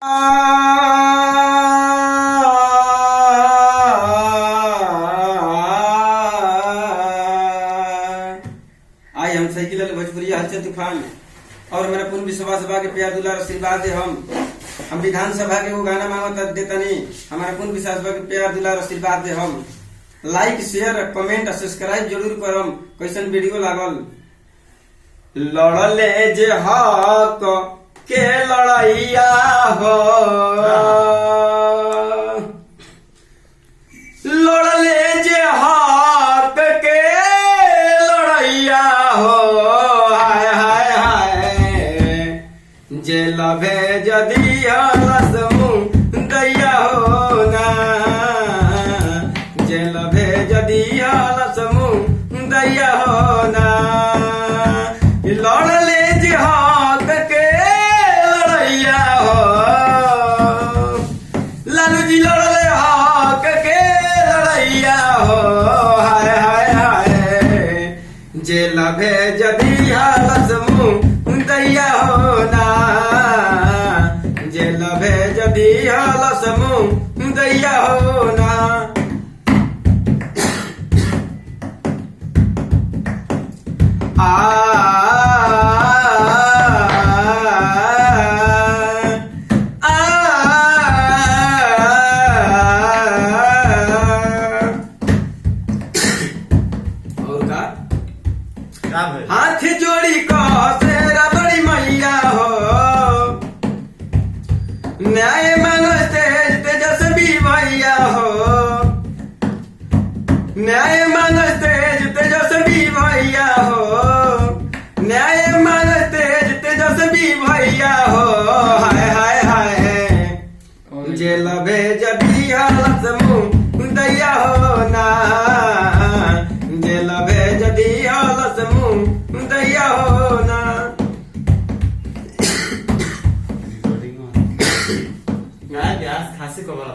आई हम साइकिल भोजपुरी हलचल तूफान और मेरा पूर्ण विश्वास बा के प्यार दुलार आशीर्वाद दे। हम विधानसभा के वो गाना मांगत देतनी, हमारा पूर्ण विश्वास बा के प्यार दुलार आशीर्वाद दे। हम लाइक शेयर कमेंट सब्सक्राइब जरूर करम। कैसन वीडियो लागल। लड़ले जे हक के लड़ैया हो, लड़ले जे हक के लड़ैया हो, हाय हाय हाय जे लभे जदी हलसमु दैया हो ना, जे लभे जदी हलसमु दैया हो ना। लड़ले जे हक के लड़ैया हो, लालू जी लड़ले हक के लड़ैया हो, हाय हाय हाय जे लभे जदी हलसमु दैया हो ना, जे लभे जदी हलसमु दैया हो ना। हाथ जोड़ी कहते रबड़ी मैया हो, न्याय मांगते तेजस्वी भैया हो, न्याय मांगते तेजस्वी भैया हो, न्याय मांगते तेजस्वी भैया हो, हाय हाय हाय जे लभे जदी हलसमु दैया हो ना, जे लभे जदी हलसमु दैया हो ना। खासी को बोला